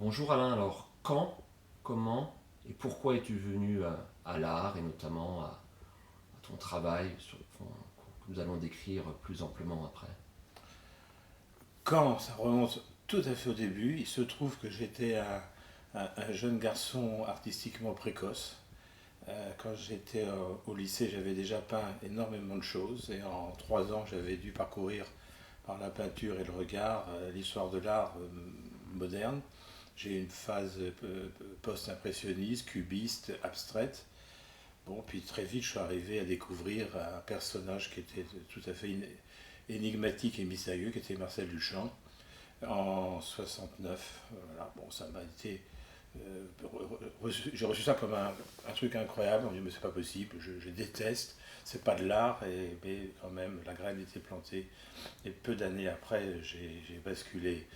Bonjour Alain, alors quand, comment et pourquoi es-tu venu à l'art et notamment à ton travail que nous allons décrire plus amplement après. Quand ça remonte tout à fait au début, il se trouve que j'étais un jeune garçon artistiquement précoce. Quand j'étais au lycée, j'avais déjà peint énormément de choses et en 3 ans, j'avais dû parcourir par la peinture et le regard l'histoire de l'art moderne. J'ai eu une phase post-impressionniste, cubiste, abstraite. Bon, puis très vite, je suis arrivé à découvrir un personnage qui était tout à fait énigmatique et mystérieux, qui était Marcel Duchamp, en 69. Voilà, bon, ça m'a été. J'ai reçu ça comme un truc incroyable. On dit, mais c'est pas possible, je déteste, c'est pas de l'art, mais quand même, la graine était plantée. Et peu d'années après, j'ai basculé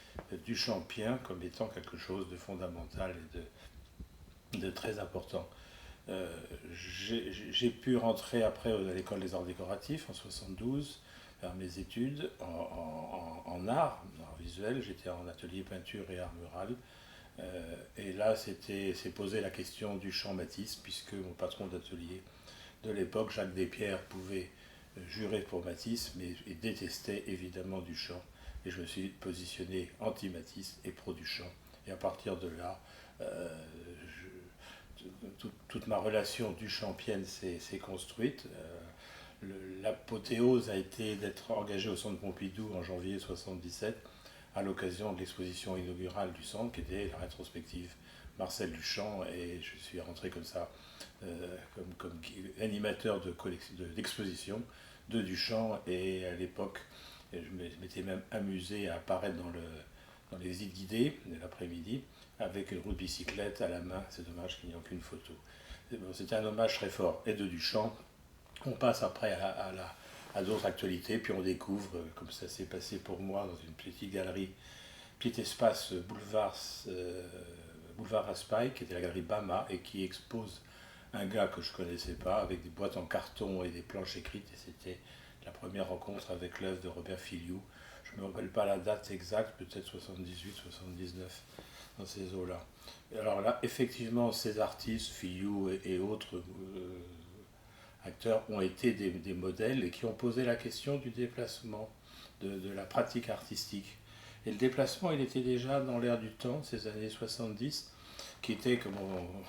du champien comme étant quelque chose de fondamental et de très important. Euh, j'ai pu rentrer après à l'école des arts décoratifs en 72, faire mes études en art, art visuel. J'étais en atelier peinture et art mural. Et là, s'est posé la question du champ Matisse, puisque mon patron d'atelier de l'époque, Jacques Despierres, pouvait jurer pour Matisse, mais il détestait évidemment Duchamp. Et je me suis positionné anti-Matisse et pro-Duchamp. Et à partir de là, euh, toute ma relation duchampienne s'est construite. L'apothéose a été d'être engagé au Centre Pompidou en janvier 77 à l'occasion de l'exposition inaugurale du centre qui était la rétrospective Marcel Duchamp, et je suis rentré comme ça comme animateur d'exposition de Duchamp. Et à l'époque je m'étais même amusé à apparaître dans les visites guidées de l'après-midi avec une roue de bicyclette à la main. C'est dommage qu'il n'y ait aucune photo. C'était un hommage très fort et de Duchamp. On passe après à d'autres actualités, puis on découvre, comme ça s'est passé pour moi, dans une petite galerie, petit espace boulevard Raspail, qui était la galerie Bama, et qui expose un gars que je ne connaissais pas, avec des boîtes en carton et des planches écrites, et c'était la première rencontre avec l'œuvre de Robert Filiou. Je ne me rappelle pas la date exacte, peut-être 78, 79, dans ces eaux-là. Et alors là, effectivement, ces artistes, Filiou et autres acteurs, ont été des modèles et qui ont posé la question du déplacement, de la pratique artistique. Et le déplacement, il était déjà dans l'air du temps, ces années 70, qui était, comme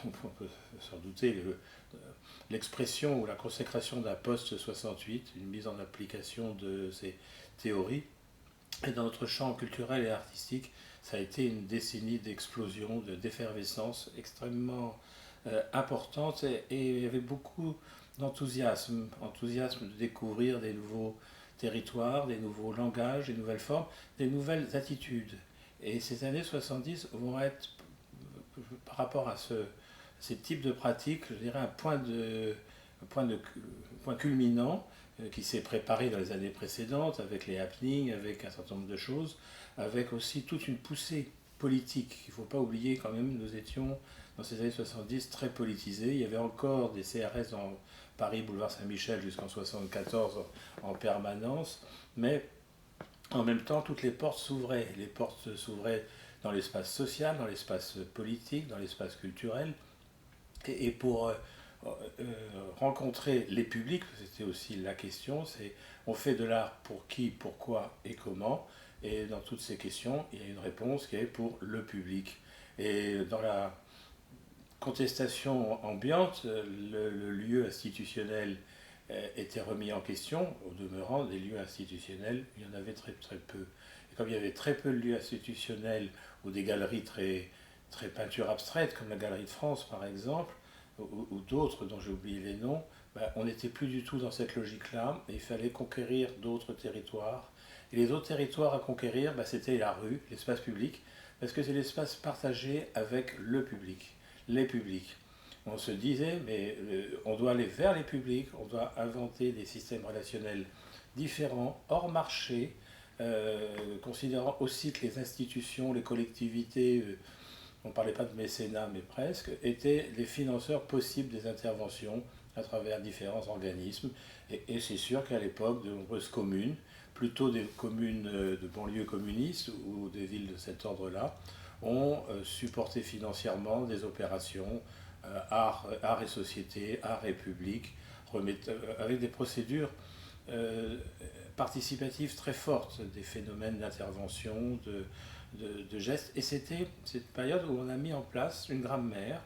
on peut s'en douter, l'expression ou la consécration d'un post-68, une mise en application de ces théories. Et dans notre champ culturel et artistique, ça a été une décennie d'explosion, d'effervescence extrêmement importante, et il y avait beaucoup enthousiasme de découvrir des nouveaux territoires, des nouveaux langages, des nouvelles formes, des nouvelles attitudes. Et ces années 70 vont être, par rapport à ces types de pratiques, je dirais un point, de, un point culminant qui s'est préparé dans les années précédentes avec les happenings, avec un certain nombre de choses, avec aussi toute une poussée politique. Il ne faut pas oublier quand même, nous étions dans ces années 70 très politisés. Il y avait encore des CRS dans Paris, boulevard Saint-Michel jusqu'en 74 en permanence, mais en même temps, toutes les portes s'ouvraient. Les portes s'ouvraient dans l'espace social, dans l'espace politique, dans l'espace culturel. Et pour euh, rencontrer les publics, c'était aussi la question, c'est on fait de l'art pour qui, pourquoi et comment. Et dans toutes ces questions, il y a une réponse qui est pour le public. Et dans la contestation ambiante, le lieu institutionnel était remis en question. Au demeurant, des lieux institutionnels, il y en avait très très peu. Et comme il y avait très peu de lieux institutionnels ou des galeries très peinture abstraite, comme la Galerie de France par exemple, ou d'autres dont j'ai oublié les noms, ben, on n'était plus du tout dans cette logique-là. Il fallait conquérir d'autres territoires. Et les autres territoires à conquérir, ben, c'était la rue, l'espace public, parce que c'est l'espace partagé avec le public, les publics. On se disait, mais on doit aller vers les publics, on doit inventer des systèmes relationnels différents, hors marché, considérant aussi que les institutions, les collectivités, on ne parlait pas de mécénat, mais presque, étaient les financeurs possibles des interventions à travers différents organismes. Et c'est sûr qu'à l'époque, de nombreuses communes, plutôt des communes de banlieues communistes ou des villes de cet ordre-là, ont supporté financièrement des opérations art et société, art et public, avec des procédures euh, participatives très fortes, des phénomènes d'intervention, de gestes. Et c'était cette période où on a mis en place une grammaire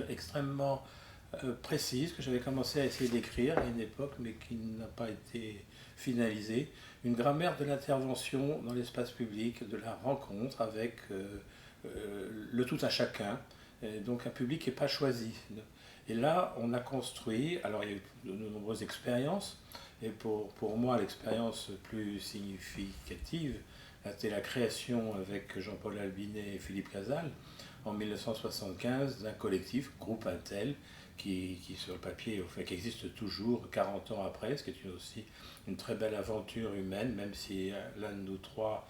extrêmement précise que j'avais commencé à essayer d'écrire à une époque, mais qui n'a pas été finalisée. Une grammaire de l'intervention dans l'espace public, de la rencontre avec le tout à chacun, et donc un public qui n'est pas choisi. Et là, on a construit, alors il y a eu de nombreuses expériences, et pour moi, l'expérience plus significative, c'était la création avec Jean-Paul Albinet et Philippe Casal, en 1975, d'un collectif, Groupe Intel, qui sur le papier, qui existe toujours 40 ans après, ce qui est aussi une très belle aventure humaine, même si l'un de nous trois,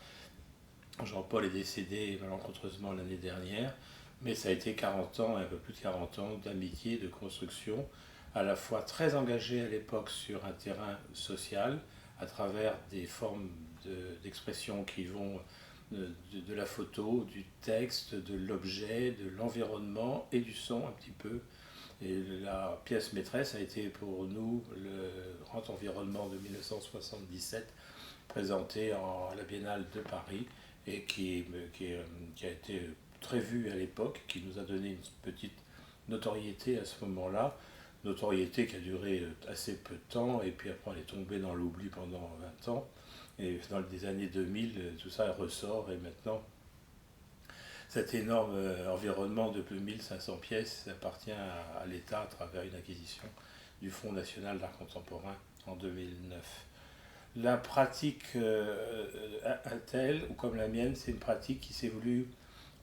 Jean-Paul, est décédé malencontreusement l'année dernière, mais ça a été 40 ans, un peu plus de 40 ans d'amitié, de construction, à la fois très engagé à l'époque sur un terrain social, à travers des formes d'expression qui vont de la photo, du texte, de l'objet, de l'environnement et du son un petit peu. Et la pièce maîtresse a été pour nous le Grand Environnement de 1977, présenté à la Biennale de Paris et qui a été très vu à l'époque, qui nous a donné une petite notoriété à ce moment-là, notoriété qui a duré assez peu de temps, et puis après elle est tombée dans l'oubli pendant 20 ans, et dans les années 2000, tout ça ressort, et maintenant cet énorme environnement de plus de 1500 pièces appartient à l'État à travers une acquisition du Fonds national d'art contemporain en 2009. La pratique Intel, ou comme la mienne, c'est une pratique qui s'évolue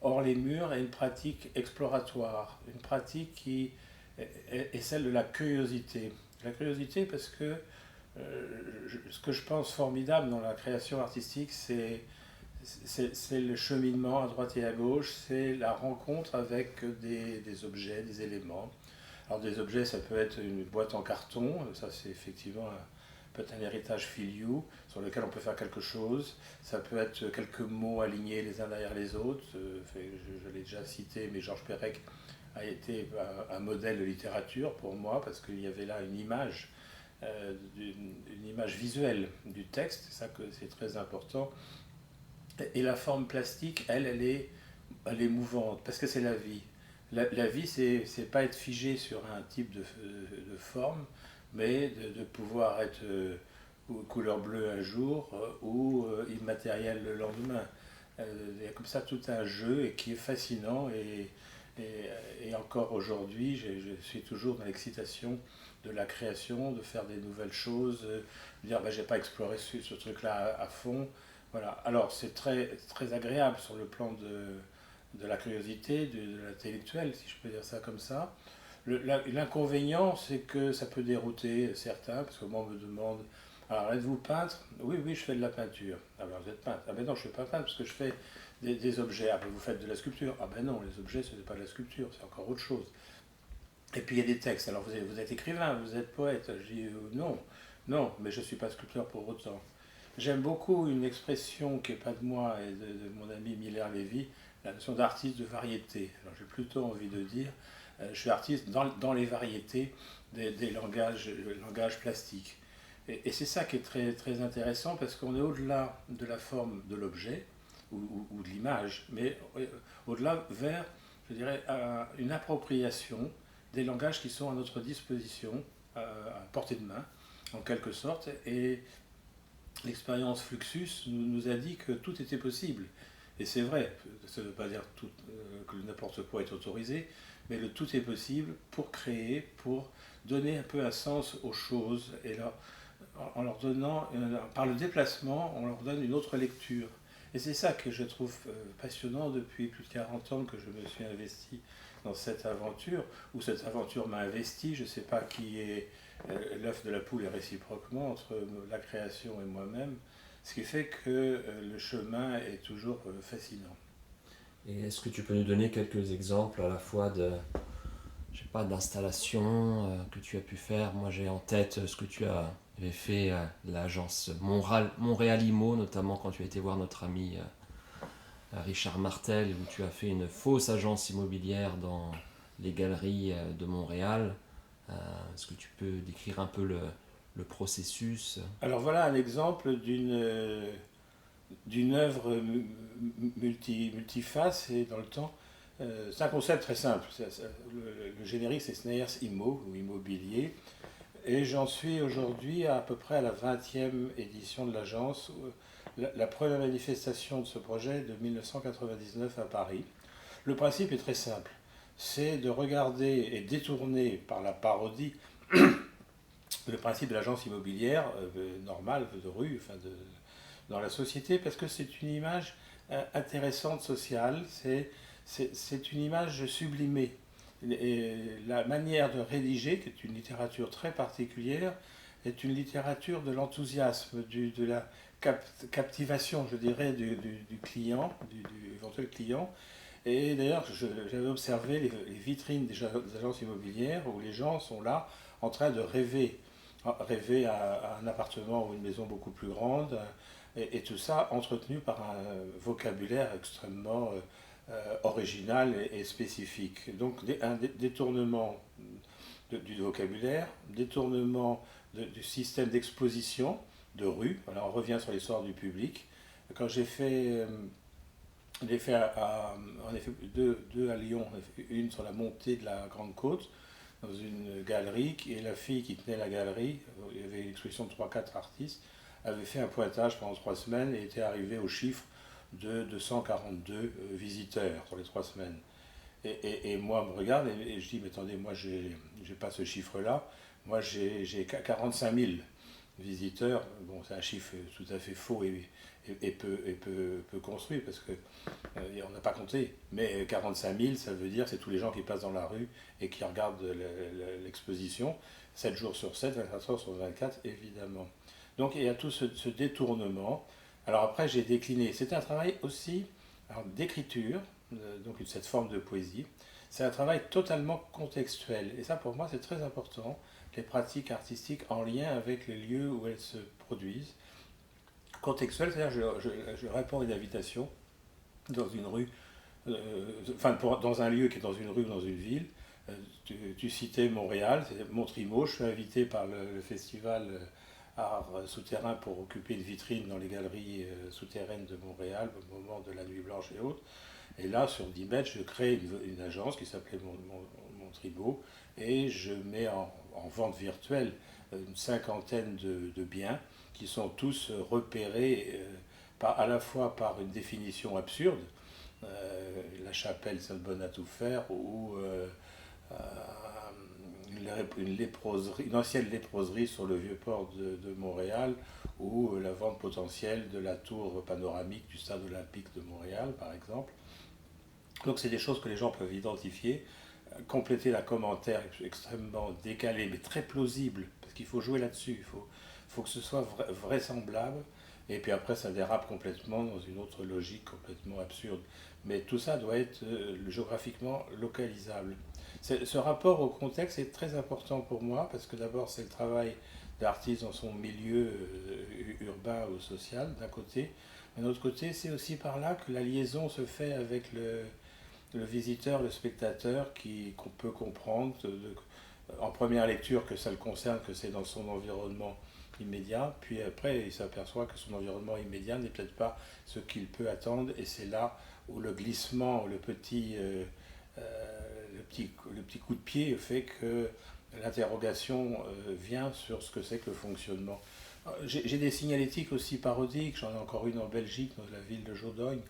hors les murs et une pratique exploratoire, une pratique qui est celle de la curiosité. La curiosité parce que ce que je pense formidable dans la création artistique, c'est le cheminement à droite et à gauche, c'est la rencontre avec des objets, des éléments. Alors des objets, ça peut être une boîte en carton, ça c'est effectivement peut-être un héritage filiou sur lequel on peut faire quelque chose. Ça peut être quelques mots alignés les uns derrière les autres. Je l'ai déjà cité, mais Georges Perec a été un modèle de littérature pour moi parce qu'il y avait là une image, une image visuelle du texte, c'est ça que c'est très important. Et la forme plastique, elle est mouvante parce que c'est la vie. La vie, c'est pas être figé sur un type de forme, mais de pouvoir être couleur bleue un jour ou immatériel le lendemain. Il y a comme ça tout un jeu et qui est fascinant et encore aujourd'hui, je suis toujours dans l'excitation de la création, de faire des nouvelles choses, de dire j'ai pas exploré ce truc-là à fond. Voilà. Alors c'est très agréable sur le plan de la curiosité, de l'intellectuel, si je peux dire ça comme ça. L'inconvénient, c'est que ça peut dérouter certains, parce que moi on me demande, alors êtes-vous peintre? Oui, oui, je fais de la peinture. Ah ben vous êtes peintre. Ah ben non, je ne suis pas peintre, parce que je fais des objets. Ah ben vous faites de la sculpture. Ah ben non, les objets, ce n'est pas de la sculpture, c'est encore autre chose. Et puis il y a des textes. Alors vous êtes écrivain, vous êtes poète. Je dis non, non, mais je ne suis pas sculpteur pour autant. J'aime beaucoup une expression qui n'est pas de moi et de mon ami Miller Lévy, la notion d'artiste de variété. Alors j'ai plutôt envie de dire, je suis artiste dans les variétés des langages plastiques. Et c'est ça qui est très intéressant parce qu'on est au-delà de la forme de l'objet ou de l'image, mais au-delà vers, je dirais, une appropriation des langages qui sont à notre disposition, à portée de main, en quelque sorte. Et l'expérience Fluxus nous a dit que tout était possible. Et c'est vrai, ça ne veut pas dire que n'importe quoi est autorisé, mais le tout est possible pour créer, pour donner un peu un sens aux choses. Et là, en leur donnant, par le déplacement, on leur donne une autre lecture. Et c'est ça que je trouve passionnant depuis plus de 40 ans que je me suis investi dans cette aventure, où cette aventure m'a investi. Je ne sais pas qui est l'œuf de la poule et réciproquement entre la création et moi-même, ce qui fait que le chemin est toujours fascinant. Et est-ce que tu peux nous donner quelques exemples à la fois de, je sais pas, d'installations que tu as pu faire? Moi j'ai en tête ce que tu avais fait à l'agence Montréal IMO, notamment quand tu as été voir notre ami Richard Martel, où tu as fait une fausse agence immobilière dans les galeries de Montréal. Est-ce que tu peux décrire un peu le processus? Alors voilà un exemple d'une œuvre multiface et dans le temps. C'est un concept très simple. Le générique, c'est Sneyers Immo, ou immobilier. Et j'en suis aujourd'hui à peu près à la 20e édition de l'agence. La première manifestation de ce projet est de 1999 à Paris. Le principe est très simple. C'est de regarder et détourner par la parodie le principe de l'agence immobilière normale, de rue, dans la société, parce que c'est une image intéressante sociale, c'est une image sublimée. Et la manière de rédiger, qui est une littérature très particulière, est une littérature de l'enthousiasme, de la captivation, je dirais, du client, du éventuel client. Et d'ailleurs, j'avais observé les vitrines des agences immobilières où les gens sont là en train de rêver à un appartement ou une maison beaucoup plus grande, et tout ça entretenu par un vocabulaire extrêmement original et spécifique. Donc un détournement du vocabulaire, détournement du système d'exposition de rue. Voilà, on revient sur l'histoire du public. Quand j'ai fait on a fait deux à Lyon, une sur la montée de la Grande Côte, dans une galerie, et la fille qui tenait la galerie, il y avait une exposition de 3-4 artistes, avait fait un pointage pendant 3 semaines et était arrivée au chiffre de 242 visiteurs sur les 3 semaines. Et moi, me regarde et je dis, mais attendez, moi, j'ai pas ce chiffre-là. Moi, j'ai 45 000 visiteurs. Bon, c'est un chiffre tout à fait faux et peu construit parce que on n'a pas compté. Mais 45 000, ça veut dire c'est tous les gens qui passent dans la rue et qui regardent l'exposition 7 jours sur 7, 24 heures sur 24, évidemment. Donc il y a tout ce détournement. Alors après, j'ai décliné. C'est un travail aussi d'écriture, donc cette forme de poésie. C'est un travail totalement contextuel. Et ça, pour moi, c'est très important. Les pratiques artistiques en lien avec les lieux où elles se produisent. Contextuel, c'est-à-dire je réponds à une invitation dans une rue, dans un lieu qui est dans une rue ou dans une ville. Tu citais Montréal, c'est Montrimo. Je suis invité par le festival Art Souterrain pour occuper une vitrine dans les galeries souterraines de Montréal au moment de la Nuit Blanche et autres. Et là, sur 10 mètres, je crée une agence qui s'appelait Montribo et je mets en vente virtuelle une cinquantaine de biens qui sont tous repérés à la fois par une définition absurde, la chapelle Sainte-Bonne à tout faire, ou une ancienne léproserie sur le vieux port de Montréal, ou la vente potentielle de la tour panoramique du stade olympique de Montréal, par exemple. Donc c'est des choses que les gens peuvent identifier, compléter la commentaire extrêmement décalé, mais très plausible, parce qu'il faut jouer là-dessus, faut que ce soit vraisemblable, et puis après ça dérape complètement dans une autre logique complètement absurde. Mais tout ça doit être géographiquement localisable. Ce rapport au contexte est très important pour moi, parce que d'abord c'est le travail d'artiste dans son milieu urbain ou social, d'un côté, mais d'un autre côté c'est aussi par là que la liaison se fait avec le visiteur, le spectateur, qu'on peut comprendre en première lecture que ça le concerne, que c'est dans son environnement immédiat, puis après il s'aperçoit que son environnement immédiat n'est peut-être pas ce qu'il peut attendre, et c'est là où le glissement, le petit coup de pied fait que l'interrogation vient sur ce que c'est que le fonctionnement. J'ai des signalétiques aussi parodiques, j'en ai encore une en Belgique, dans la ville de Jodogne,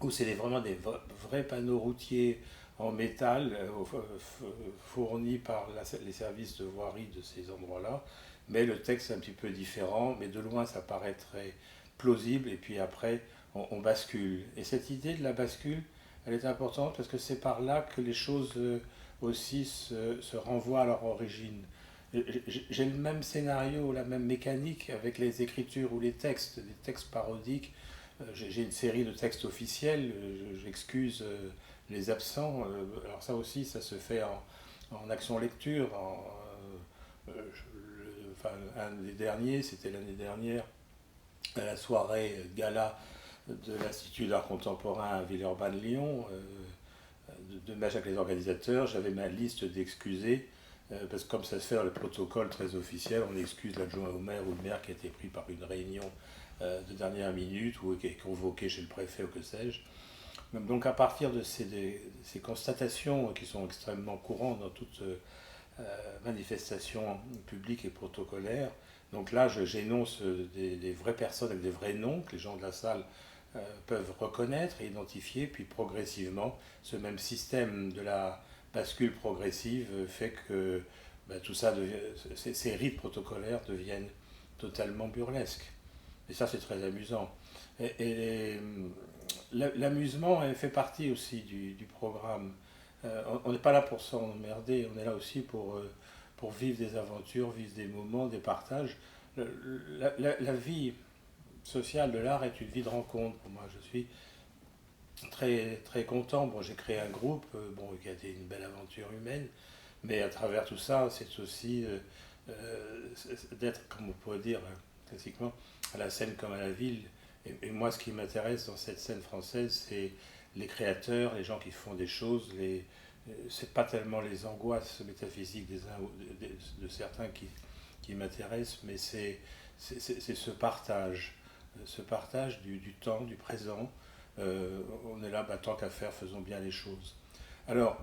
où c'est vraiment des vrais panneaux routiers en métal fournis par les services de voirie de ces endroits-là, mais le texte est un petit peu différent, mais de loin ça paraît très plausible, et puis après on bascule. Et cette idée de la bascule, elle est importante parce que c'est par là que les choses aussi se renvoient à leur origine. J'ai le même scénario, la même mécanique avec les écritures ou les textes parodiques. J'ai une série de textes officiels, j'excuse les absents. Alors ça aussi, ça se fait en action lecture. Un des derniers, c'était l'année dernière, à la soirée gala de l'Institut d'art contemporain à Villeurbanne-Lyon, de match avec les organisateurs, j'avais ma liste d'excusés, parce que comme ça se fait dans le protocole très officiel, on excuse l'adjoint au maire ou le maire qui a été pris par une réunion de dernière minute ou qui est convoqué chez le préfet ou que sais-je. Donc à partir de ces constatations qui sont extrêmement courantes dans toute manifestation publique et protocolaire, donc là j'énonce des vraies personnes avec des vrais noms que les gens de la salle peuvent reconnaître et identifier, puis progressivement ce même système de la bascule progressive fait que tout ça ces rites protocolaires deviennent totalement burlesques. Et ça c'est très amusant. Et l'amusement fait partie aussi du programme. On n'est pas là pour s'emmerder, on est là aussi pour vivre des aventures, vivre des moments, des partages. La vie sociale de l'art est une vie de rencontre pour moi. Je suis très, très content. Bon, j'ai créé un groupe qui a été une belle aventure humaine, mais à travers tout ça, c'est aussi d'être, comme on pourrait dire classiquement, à la scène comme à la ville. Et moi, ce qui m'intéresse dans cette scène française, c'est les créateurs, les gens qui font des choses. C'est pas tellement les angoisses métaphysiques des uns ou de certains qui m'intéressent, mais c'est ce partage du temps, du présent. On est là, tant qu'à faire, faisons bien les choses. Alors,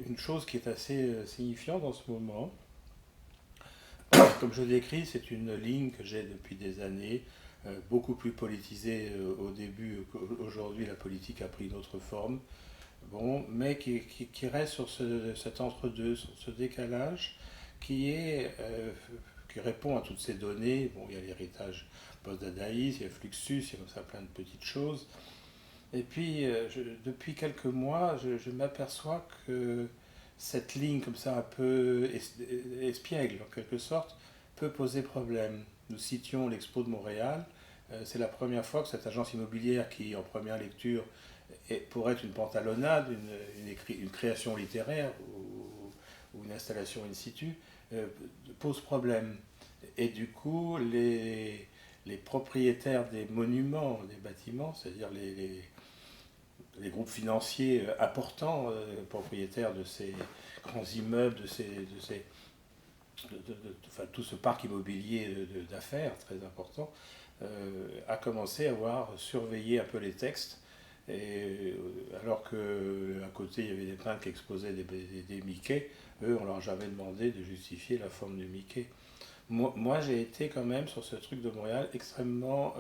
une chose qui est assez signifiante en ce moment, comme je l'écris, c'est une ligne que j'ai depuis des années, beaucoup plus politisée au début qu'aujourd'hui. La politique a pris une autre forme, mais qui reste sur cet entre-deux, sur ce décalage qui répond à toutes ces données. Il y a l'héritage post-dadaïste, il y a Fluxus, il y a comme ça plein de petites choses. Et puis, depuis quelques mois, je m'aperçois que cette ligne comme ça un peu espiègle en quelque sorte peut poser problème. Nous citions l'Expo de Montréal. C'est la première fois que cette agence immobilière qui en première lecture pourrait être une pantalonnade, une création littéraire ou une installation in situ, pose problème. Et du coup, les propriétaires des monuments, des bâtiments, c'est-à-dire les groupes financiers importants, propriétaires de ces grands immeubles, enfin, tout ce parc immobilier d'affaires très important, a commencé à voir surveiller un peu les textes. Et alors qu'à côté il y avait des peintres qui exposaient des Mickey, eux on leur a jamais demandé de justifier la forme du Mickey. Moi j'ai été quand même sur ce truc de Montréal extrêmement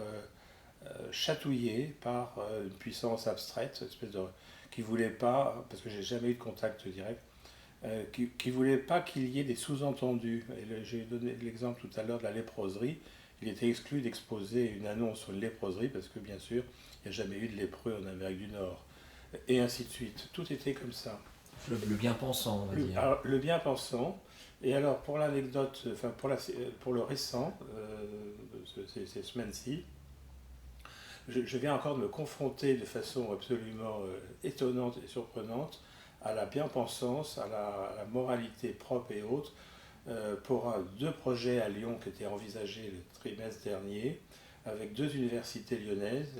chatouillé par une puissance abstraite, une espèce qui voulait pas, parce que j'ai jamais eu de contact direct, qui voulait pas qu'il y ait des sous-entendus. Et j'ai donné l'exemple tout à l'heure de la léproserie. Il était exclu d'exposer une annonce sur une léproserie parce que bien sûr il n'y a jamais eu de lépreux en Amérique du Nord. Et ainsi de suite. Tout était comme ça. Le bien-pensant, on va dire. Alors, le bien-pensant. Et alors, pour l'anecdote, enfin pour le récent, ces semaines-ci, je viens encore de me confronter de façon absolument étonnante et surprenante à la bien-pensance, à la moralité propre et autres, pour deux projets à Lyon qui étaient envisagés le trimestre dernier, avec deux universités lyonnaises,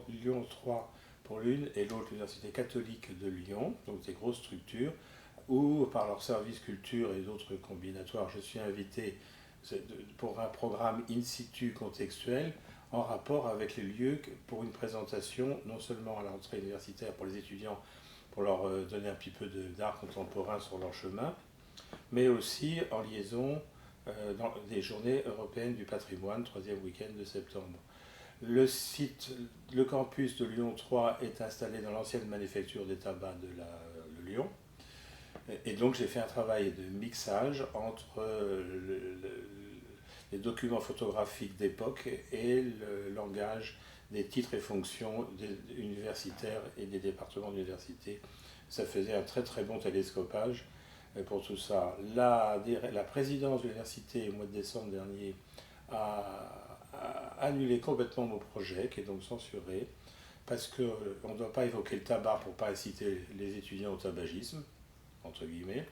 Lyon 3 pour l'une et l'autre l'Université catholique de Lyon, donc des grosses structures, où par leur service culture et d'autres combinatoires, je suis invité pour un programme in situ contextuel en rapport avec les lieux pour une présentation, non seulement à la rentrée universitaire pour les étudiants, pour leur donner un petit peu d'art contemporain sur leur chemin, mais aussi en liaison dans des journées européennes du patrimoine, troisième week-end de septembre. Le site, le campus de Lyon 3 est installé dans l'ancienne manufacture des tabacs de Lyon. Et donc j'ai fait un travail de mixage entre les documents photographiques d'époque et le langage des titres et fonctions des universitaires et des départements d'université. Ça faisait un très très bon télescopage pour tout ça. La présidence de l'université, au mois de décembre dernier, a annulé complètement mon projet, qui est donc censuré, parce qu'on ne doit pas évoquer le tabac pour ne pas inciter les étudiants au tabagisme, entre guillemets,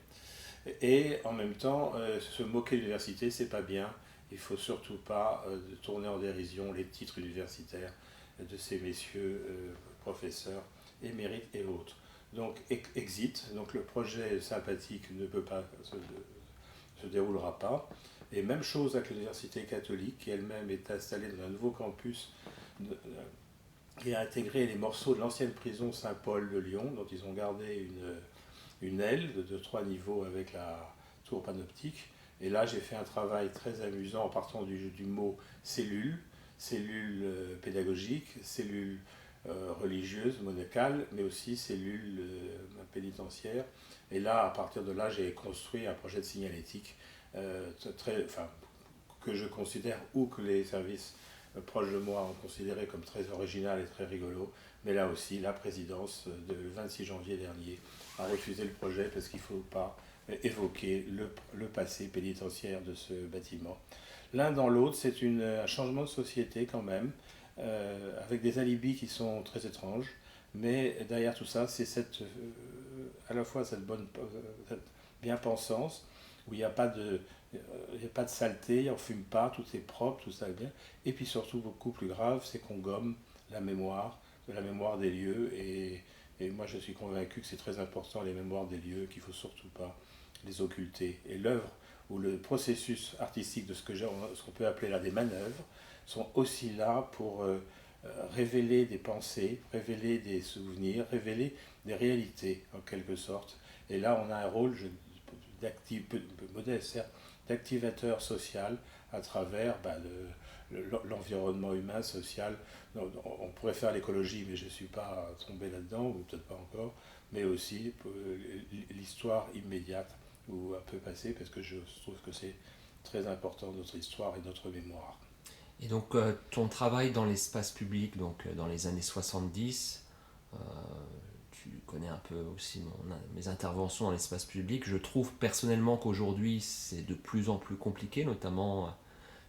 et en même temps, se moquer de l'université, c'est pas bien. Il ne faut surtout pas tourner en dérision les titres universitaires. de ces messieurs professeurs émérites et autres. Donc exit, donc le projet sympathique ne peut pas se déroulera pas. Et même chose avec l'Université catholique, qui elle-même est installée dans un nouveau campus qui a intégré les morceaux de l'ancienne prison Saint-Paul de Lyon, dont ils ont gardé une aile de 3 niveaux avec la tour panoptique. Et là, j'ai fait un travail très amusant en partant du mot cellule, cellule pédagogique, cellule religieuse, monacale, mais aussi cellule pénitentiaire. Et là, à partir de là, j'ai construit un projet de signalétique que je considère, ou que les services proches de moi ont considéré comme très original et très rigolo. Mais là aussi, la présidence, le 26 janvier dernier, a refusé le projet parce qu'il ne faut pas évoquer le passé pénitentiaire de ce bâtiment. L'un dans l'autre, c'est un changement de société quand même, avec des alibis qui sont très étranges. Mais derrière tout ça, c'est à la fois cette bien-pensance, où il n'y a pas de saleté, on ne fume pas, tout est propre, tout ça est bien. Et puis surtout, beaucoup plus grave, c'est qu'on gomme la mémoire des lieux. Et moi, je suis convaincu que c'est très important, les mémoires des lieux, qu'il ne faut surtout pas les occulter. Et l'œuvre ou le processus artistique de ce qu'on peut appeler là des manœuvres sont aussi là pour révéler des pensées, révéler des souvenirs, révéler des réalités en quelque sorte. Et là, on a un rôle modeste, certes, d'activateur social à travers l'environnement humain, social. On pourrait faire l'écologie, mais je ne suis pas tombé là-dedans, ou peut-être pas encore, mais aussi l'histoire immédiate où un peu passé, parce que je trouve que c'est très important, notre histoire et notre mémoire. Et donc ton travail dans l'espace public, donc dans les années 70, euh, tu connais un peu aussi mes interventions dans l'espace public. Je trouve personnellement qu'aujourd'hui c'est de plus en plus compliqué, notamment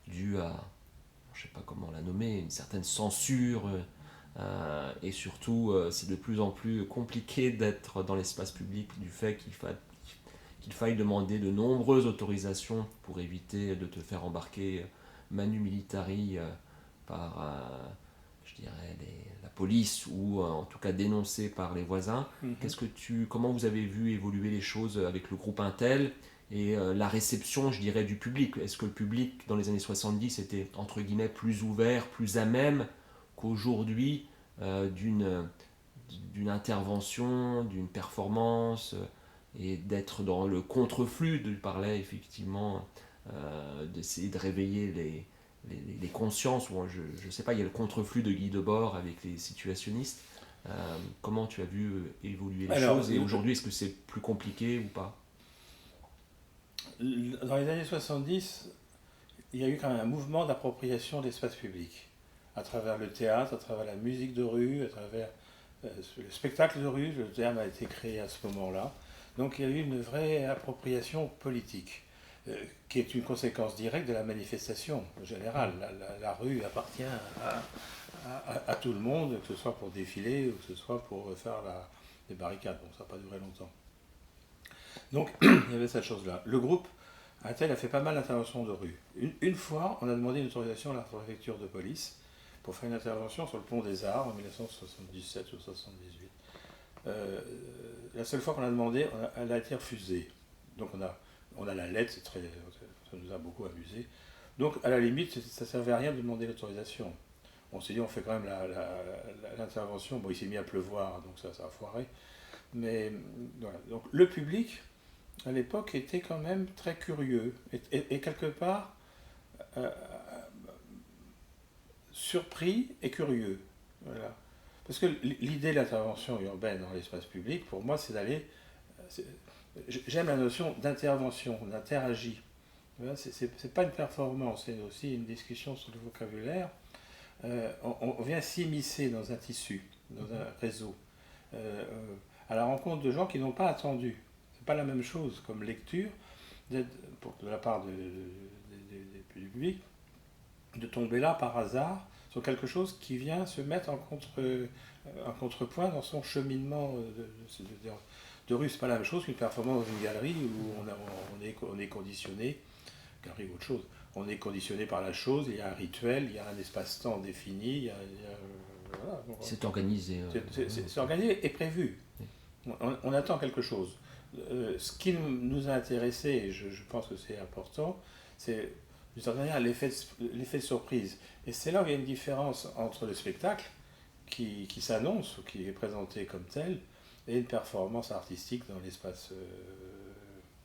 dû à, je ne sais pas comment la nommer, une certaine censure. Et surtout, c'est de plus en plus compliqué d'être dans l'espace public du fait qu'il faille demander de nombreuses autorisations pour éviter de te faire embarquer manu militari par, je dirais, la police ou en tout cas dénoncé par les voisins. Comment vous avez vu évoluer les choses avec le groupe Intel et la réception, je dirais, du public? Est-ce que le public dans les années 70 était entre guillemets plus ouvert, plus à même qu'aujourd'hui d'une intervention, d'une performance et d'être dans le contre-flux, tu parlais effectivement d'essayer de réveiller les consciences, ou je ne sais pas, il y a le contre-flux de Guy Debord avec les situationnistes. Comment tu as vu évoluer les choses, et aujourd'hui est-ce que c'est plus compliqué ou pas? Dans les années 70, il y a eu quand même un mouvement d'appropriation de l'espace public, à travers le théâtre, à travers la musique de rue, à travers le spectacle de rue. Le terme a été créé à ce moment-là. Donc il y a eu une vraie appropriation politique, qui est une conséquence directe de la manifestation générale. La rue appartient à tout le monde, que ce soit pour défiler ou que ce soit pour faire des barricades. Bon, ça n'a pas duré longtemps. Donc il y avait cette chose-là. Le groupe Intel a fait pas mal d'interventions de rue. Une fois, on a demandé une autorisation à la préfecture de police pour faire une intervention sur le pont des Arts en 1977 ou 1978. La seule fois qu'on a demandé, elle a été refusée. Donc on a la lettre, ça nous a beaucoup amusé. Donc à la limite, ça ne servait à rien de demander l'autorisation. On s'est dit, on fait quand même l'intervention. Bon, il s'est mis à pleuvoir, donc ça a foiré. Mais voilà. Donc le public, à l'époque, était quand même très curieux et quelque part surpris et curieux. Voilà. Parce que l'idée de l'intervention urbaine dans l'espace public, pour moi, c'est d'aller... J'aime la notion d'intervention, d'interagir. C'est pas une performance, c'est aussi une discussion sur le vocabulaire. On vient s'immiscer dans un tissu, dans un réseau, à la rencontre de gens qui n'ont pas attendu. C'est pas la même chose comme lecture de la part du public, de tomber là par hasard sur quelque chose qui vient se mettre en contrepoint dans son cheminement de rue. C'est pas la même chose qu'une performance dans une galerie où on est conditionné, galerie ou autre chose. On est conditionné par la chose, il y a un rituel, il y a un espace-temps défini, voilà. C'est organisé. C'est organisé et prévu. On attend quelque chose. Ce qui nous a intéressé, et je pense que c'est important, c'est d'une certaine manière l'effet de surprise. Et c'est là où il y a une différence entre le spectacle qui s'annonce ou qui est présenté comme tel et une performance artistique dans l'espace,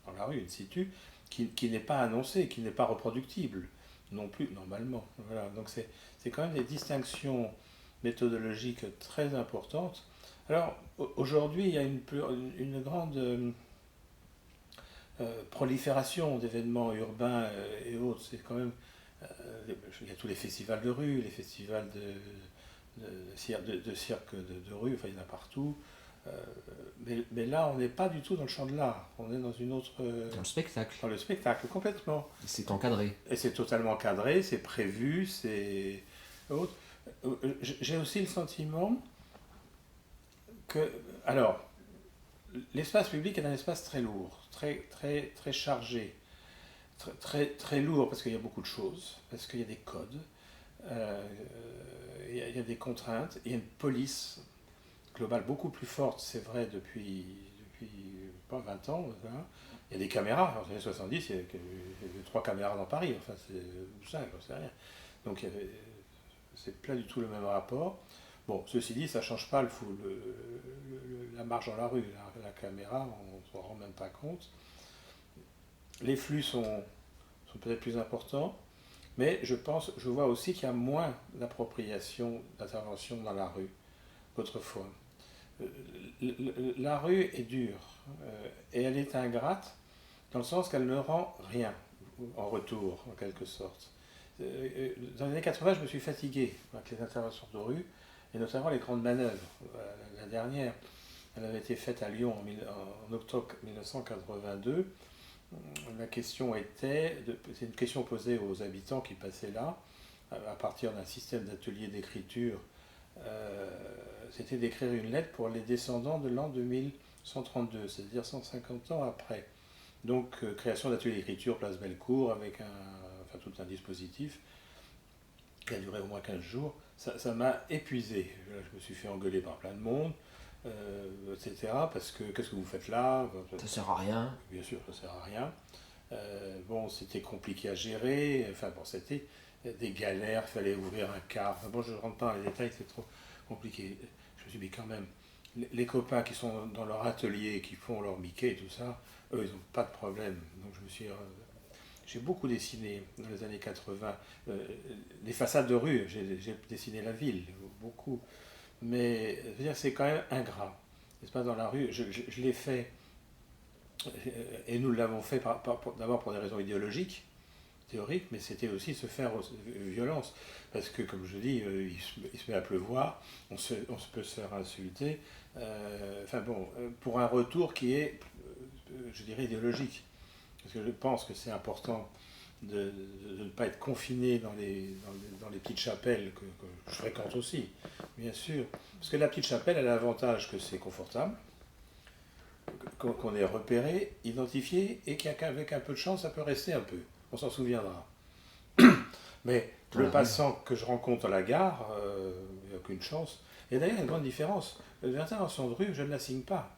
dans la rue, in situ, qui n'est pas annoncée, qui n'est pas reproductible non plus normalement. Voilà. Donc c'est quand même des distinctions méthodologiques très importantes. Alors aujourd'hui il y a une grande prolifération d'événements urbains et autres. C'est quand même il y a tous les festivals de rue, les festivals de cirque de rue, enfin il y en a partout. Mais là, on n'est pas du tout dans le champ de l'art. On est dans une autre. Dans le spectacle. Dans le spectacle, complètement. C'est encadré. Et c'est totalement cadré, c'est prévu, c'est autre. J'ai aussi le sentiment que. Alors, l'espace public est un espace très lourd, très chargé, très lourd parce qu'il y a beaucoup de choses, parce qu'il y a des codes, il y a des contraintes, il y a une police globale beaucoup plus forte, c'est vrai, depuis pas 20 ans. Voilà. Il y a des caméras, en les années 70, il y avait 3 caméras dans Paris, enfin, c'est 5, c'est rien. Donc, c'est pas du tout le même rapport. Bon, ceci dit, ça ne change pas la marche dans la rue. La caméra, on ne s'en rend même pas compte. Les flux sont peut-être plus importants, mais je vois aussi qu'il y a moins d'appropriation, d'intervention dans la rue qu'autrefois. La rue est dure et elle est ingrate dans le sens qu'elle ne rend rien en retour, en quelque sorte. Dans les années 80, je me suis fatigué avec les interventions de rue, et notamment les grandes manœuvres. La dernière, elle avait été faite à Lyon en octobre 1982. La question c'est une question posée aux habitants qui passaient là, à partir d'un système d'atelier d'écriture. C'était d'écrire une lettre pour les descendants de l'an 2132, c'est-à-dire 150 ans après. Donc, création d'atelier d'écriture, place Bellecour, avec tout un dispositif qui a duré au moins 15 jours. Ça m'a épuisé. Je me suis fait engueuler par plein de monde, etc. Parce que, qu'est-ce que vous faites là? Ça sert à rien. Bien sûr, ça sert à rien. Bon, c'était compliqué à gérer. Enfin, bon, c'était des galères, il fallait ouvrir un car. Enfin, bon, je ne rentre pas dans les détails, c'est trop compliqué. Je me suis dit, mais quand même, les copains qui sont dans leur atelier, qui font leur Mickey et tout ça, eux, ils n'ont pas de problème. Donc, j'ai beaucoup dessiné dans les années 80. Les façades de rue, j'ai dessiné la ville, beaucoup. Mais je veux dire, c'est quand même ingrat. N'est-ce pas, dans la rue, je l'ai fait, et nous l'avons fait d'abord pour des raisons idéologiques, théoriques, mais c'était aussi se faire violence. Parce que, comme je dis, il se met à pleuvoir, on peut se faire insulter. Pour un retour qui est, je dirais, idéologique. Parce que je pense que c'est important de ne pas être confiné dans les petites chapelles que je fréquente aussi, bien sûr. Parce que la petite chapelle, elle a l'avantage que c'est confortable, qu'on est repéré, identifié, et qu'avec un peu de chance, ça peut rester un peu. On s'en souviendra. Mais le passant que je rencontre à la gare, il n'y a aucune chance. Et d'ailleurs, il y a une grande différence. L'intervention de rue, je ne la signe pas.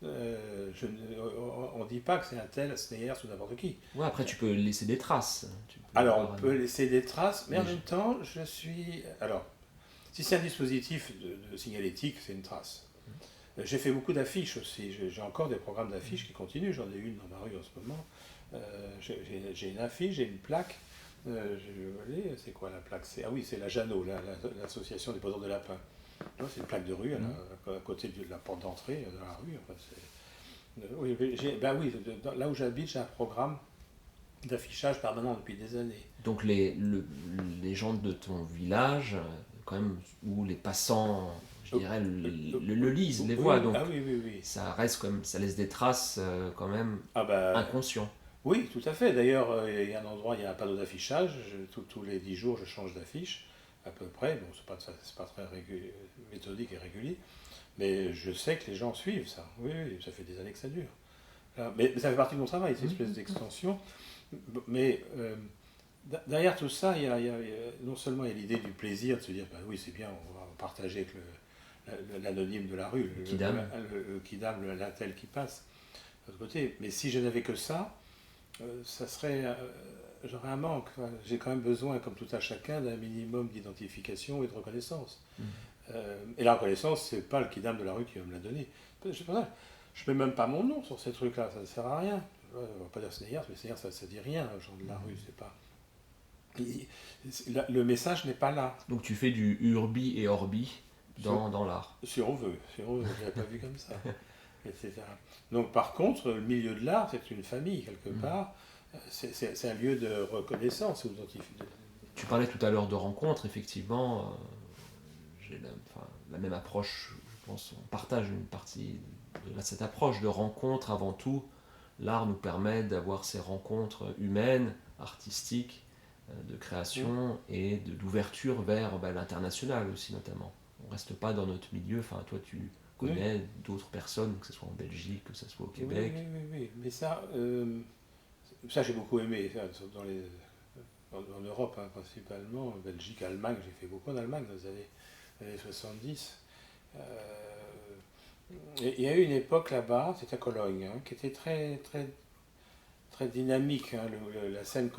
On ne dit pas que c'est un tel, Sneyers ou n'importe qui. Ouais, après tu peux laisser des traces. Alors on peut laisser des traces, mais en même temps, je suis... Alors, si c'est un dispositif de signalétique, c'est une trace. J'ai fait beaucoup d'affiches aussi. J'ai encore des programmes d'affiches qui continuent. J'en ai une dans ma rue en ce moment. J'ai une affiche, j'ai une plaque. C'est quoi la plaque? Ah oui, c'est la Jeannot, l'association des poseurs de lapins. C'est une plaque de rue à côté de la porte d'entrée de la rue. Enfin, là où j'habite, j'ai un programme d'affichage permanent depuis des années. Donc les gens de ton village, quand même, ou les passants, je dirais, le lisent, les voient. Donc oui. ça reste quand même, ça laisse des traces quand même inconscients. Oui, tout à fait. D'ailleurs, il y a un endroit, il y a un panneau d'affichage. Tous les 10 jours, je change d'affiche, à peu près. Bon, c'est pas très méthodique et régulier. Mais je sais que les gens suivent ça. Oui, ça fait des années que ça dure. Mais ça fait partie de mon travail, cette espèce d'extension. Mais Derrière tout ça, non seulement il y a l'idée du plaisir de se dire, bah oui, c'est bien, on va partager avec l'anonyme de la rue, Kidam. le kidam, l'intel qui passe de l'autre côté. Mais si je n'avais que ça, ça serait, j'aurais un manque. Enfin, j'ai quand même besoin, comme tout à chacun, d'un minimum d'identification et de reconnaissance. Et la reconnaissance, c'est pas le kidam de la rue qui va me la donner. Je ne mets même pas mon nom sur ces trucs-là, ça ne sert à rien. On ne va pas dire Sneijers, mais Sneijers, ça ne dit rien, aux gens de la rue, c'est pas. Le message n'est pas là. Donc tu fais du urbi et orbi dans l'art. Si on veut, je ne l'avais pas vu comme ça, etc. Donc par contre, le milieu de l'art, c'est une famille quelque part, c'est un lieu de reconnaissance. Tu parlais tout à l'heure de rencontres, effectivement, j'ai la même approche, je pense, on partage une partie de cette approche de rencontre avant tout. L'art nous permet d'avoir ces rencontres humaines, artistiques, de création et d'ouverture vers l'international aussi notamment. On ne reste pas dans notre milieu, enfin toi tu connais d'autres personnes, que ce soit en Belgique, que ce soit au Québec. Oui. Mais ça j'ai beaucoup aimé, en Europe principalement, en Belgique, Allemagne, j'ai fait beaucoup en Allemagne dans les années 70. Il y a eu une époque là-bas, c'était à Cologne, qui était très, très, très dynamique. La scène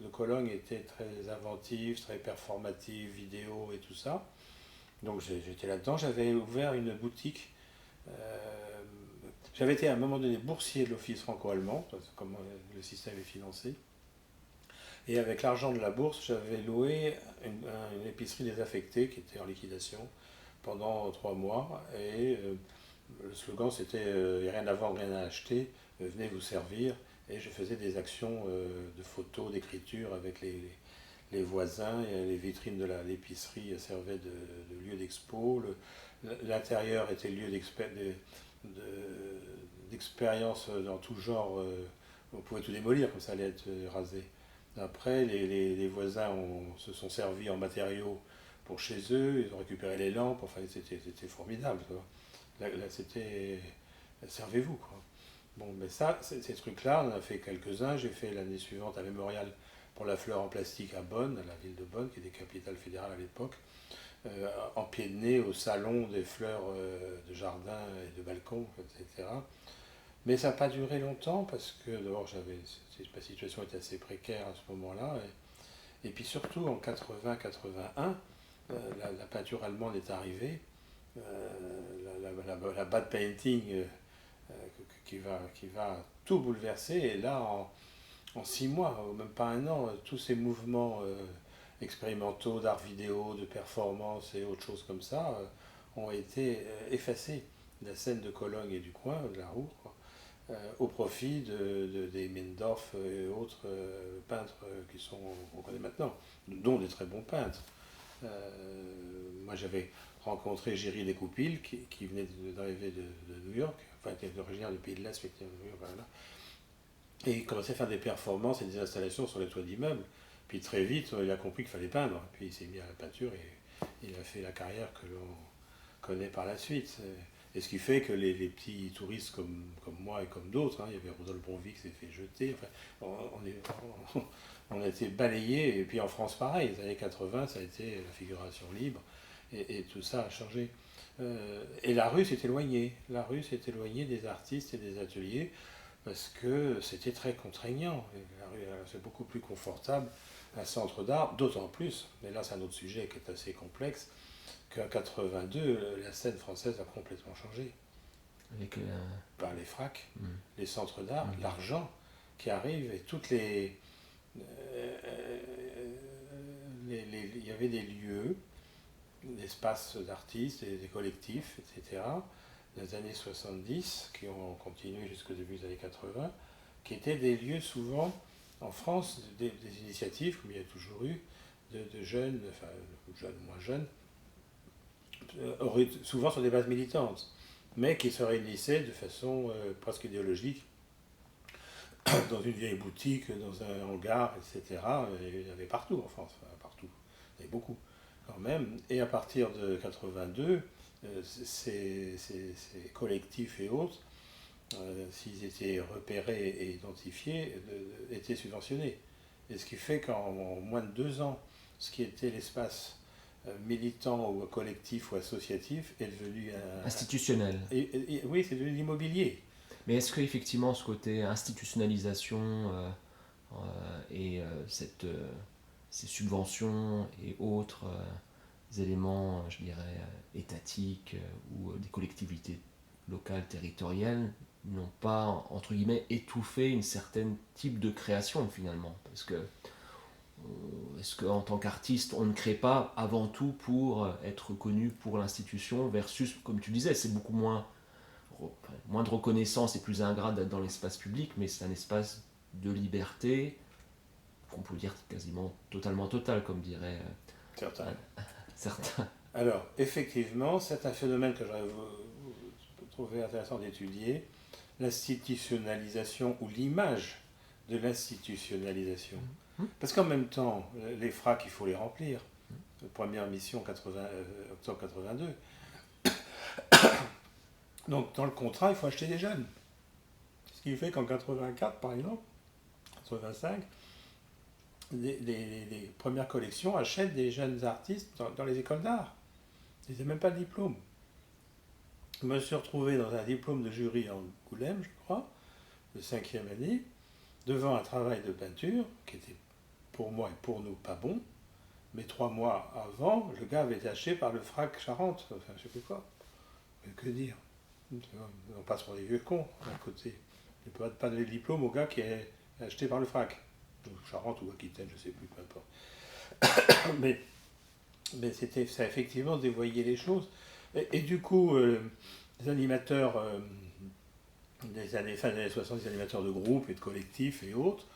de Cologne était très inventive, très performative, vidéo et tout ça. Donc j'étais là-dedans, j'avais ouvert une boutique. J'avais été à un moment donné boursier de l'Office franco-allemand, comment le système est financé. Et avec l'argent de la bourse, j'avais loué une épicerie désaffectée qui était en liquidation pendant 3 mois. Et le slogan c'était il n'y a rien à vendre, rien à acheter, venez vous servir. Et je faisais des actions de photos, d'écriture avec les voisins. Et les vitrines de l'épicerie servaient de lieu d'expo. L'intérieur était lieu d'expérience dans tout genre. On pouvait tout démolir comme ça allait être rasé. Après, les voisins se sont servis en matériaux pour chez eux, ils ont récupéré les lampes, enfin c'était formidable. Là, c'était servez-vous quoi. Bon, mais ça, ces trucs-là, on en a fait quelques-uns. J'ai fait l'année suivante un mémorial pour la fleur en plastique à Bonn, à la ville de Bonn, qui était capitale fédérale à l'époque, en pied de nez au salon des fleurs de jardin et de balcon, etc. Mais ça n'a pas duré longtemps parce que d'abord ma situation était assez précaire à ce moment-là. Et puis surtout en 80-81, la peinture allemande est arrivée, la bad painting qui va tout bouleverser. Et là, en 6 mois, ou même pas un an, tous ces mouvements expérimentaux d'art vidéo, de performance et autres choses comme ça ont été effacés de la scène de Cologne et du coin, de la Ruhr, au profit des Mendorf et autres peintres qu'on connaît maintenant, dont des très bons peintres. Moi j'avais rencontré Géry Découpil qui venait d'arriver de New York, enfin qui était originaire du pays de l'Est, voilà. Et il commençait à faire des performances et des installations sur les toits d'immeubles. Puis très vite, il a compris qu'il fallait peindre. Puis il s'est mis à la peinture et il a fait la carrière que l'on connaît par la suite. Et ce qui fait que les petits touristes comme moi et comme d'autres, il y avait Rodolphe Bonvy qui s'est fait jeter, enfin, on a été balayés. Et puis en France, pareil, les années 80, ça a été la figuration libre. Et tout ça a changé. Et la rue s'est éloignée. La rue s'est éloignée des artistes et des ateliers parce que c'était très contraignant. La rue, c'est beaucoup plus confortable un centre d'art, d'autant plus, mais là c'est un autre sujet qui est assez complexe, qu'en 82, la scène française a complètement changé. Avec par les FRAC, les centres d'art, l'argent qui arrive et toutes les. Il y avait des lieux, des espaces d'artistes, des collectifs, etc., dans les années 70, qui ont continué jusqu'au début des années 80, qui étaient des lieux souvent, en France, des initiatives, comme il y a toujours eu, de jeunes, enfin jeunes, moins jeunes, souvent sur des bases militantes, mais qui se réunissaient de façon presque idéologique dans une vieille boutique, dans un hangar, etc. Et il y en avait partout en France, enfin, partout, il y en avait beaucoup quand même. Et à partir de 82, ces collectifs et autres, s'ils étaient repérés et identifiés, étaient subventionnés. Et ce qui fait qu'en moins de 2 ans, ce qui était l'espace militant ou collectif ou associatif est devenu Institutionnel. oui, c'est devenu l'immobilier. Mais est-ce qu'effectivement ce côté institutionnalisation et ces subventions et autres éléments, je dirais, étatiques ou des collectivités locales, territoriales, n'ont pas, entre guillemets, étouffé une certaine type de création finalement? Parce que est-ce qu'en tant qu'artiste, on ne crée pas avant tout pour être connu pour l'institution versus, comme tu disais, c'est beaucoup moins de reconnaissance et plus ingrat d'être dans l'espace public, mais c'est un espace de liberté qu'on peut dire quasiment totalement total, comme dirait Certains. certains. Alors, effectivement, c'est un phénomène que j'aurais trouvé intéressant d'étudier, l'institutionnalisation ou l'image de l'institutionnalisation. Parce qu'en même temps, les FRAC, il faut les remplir. Première mission octobre 82. Donc, dans le contrat, il faut acheter des jeunes. Ce qui fait qu'en 84, par exemple, 85, les premières collections achètent des jeunes artistes dans les écoles d'art. Ils n'avaient même pas de diplôme. Je me suis retrouvé dans un diplôme de jury en Angoulême, je crois, de 5e année, devant un travail de peinture qui était pour moi et pour nous pas bon, mais 3 mois avant, le gars avait été acheté par le FRAC Charente, enfin je sais plus quoi. Mais que dire? On passe pour des vieux cons d'un côté. Il ne peut pas donner le diplôme au gars qui est acheté par le FRAC. Charente ou Aquitaine, je ne sais plus, peu importe. Mais ça a effectivement dévoyé les choses. Et du coup, les animateurs des années 60, les animateurs de groupes et de collectifs et autres,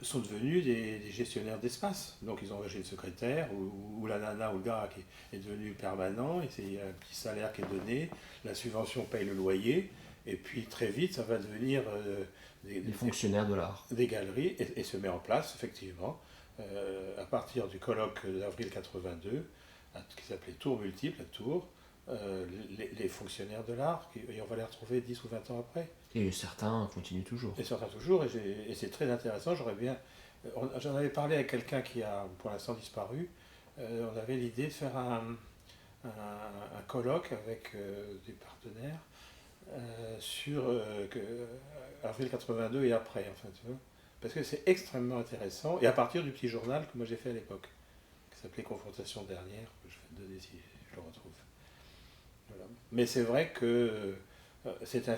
sont devenus des gestionnaires d'espace. Donc ils ont engagé une secrétaire, ou la nana ou le gars qui est devenu permanent, et c'est un petit salaire qui est donné, la subvention paye le loyer, et puis très vite ça va devenir des fonctionnaires de l'art. Des galeries, et se met en place effectivement, à partir du colloque d'avril 82, qui s'appelait Tours Multiple, à Tours, les fonctionnaires de l'art, et on va les retrouver 10 ou 20 ans après. Et certains continuent toujours. Et certains toujours, et c'est très intéressant. J'en avais parlé avec quelqu'un qui a pour l'instant disparu. On avait l'idée de faire un colloque avec des partenaires sur avril 82 et après, enfin, tu vois. Parce que c'est extrêmement intéressant, et à partir du petit journal que moi j'ai fait à l'époque, qui s'appelait Confrontation dernière, que je vais te donner si je le retrouve. Voilà. Mais c'est vrai que c'est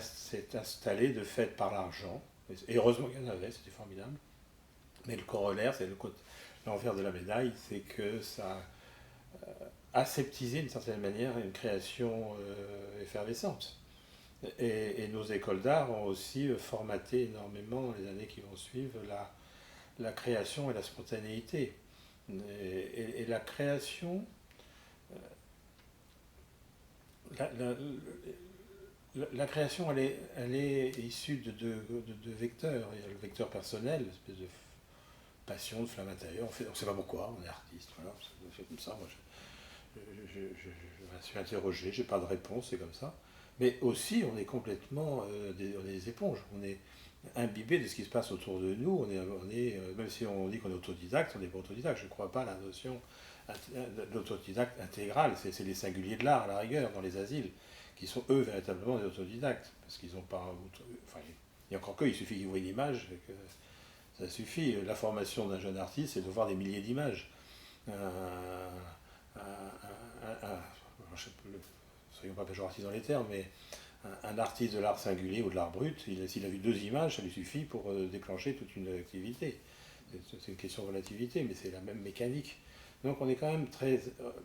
installé de fait par l'argent, et heureusement qu'il y en avait, c'était formidable. Mais le corollaire, c'est l'envers de la médaille, c'est que ça a aseptisé d'une certaine manière une création effervescente. Et nos écoles d'art ont aussi formaté énormément dans les années qui vont suivre la création et la spontanéité. Et la création, la création, elle est issue de vecteurs. Il y a le vecteur personnel, l'espèce de passion, de flamme intérieure. On ne sait pas pourquoi, on est artiste, voilà, c'est comme ça. Moi, je me suis interrogé, j'ai pas de réponse, c'est comme ça. Mais aussi, on est complètement on est des éponges. On est imbibé de ce qui se passe autour de nous. Même si on dit qu'on est autodidacte, on n'est pas autodidacte. Je ne crois pas à la notion d'autodidacte intégral. C'est les singuliers de l'art, à la rigueur, dans les asiles, qui sont eux véritablement des autodidactes. Parce qu'ils n'ont pas. Enfin, il y a encore que, il suffit qu'ils voient une image, et que ça suffit. La formation d'un jeune artiste, c'est de voir des milliers d'images. Soyons pas péjoratifs dans les termes, mais un artiste de l'art singulier ou de l'art brut, s'il a vu 2 images, ça lui suffit pour déclencher toute une activité. C'est une question de relativité, mais c'est la même mécanique. Donc on est quand même très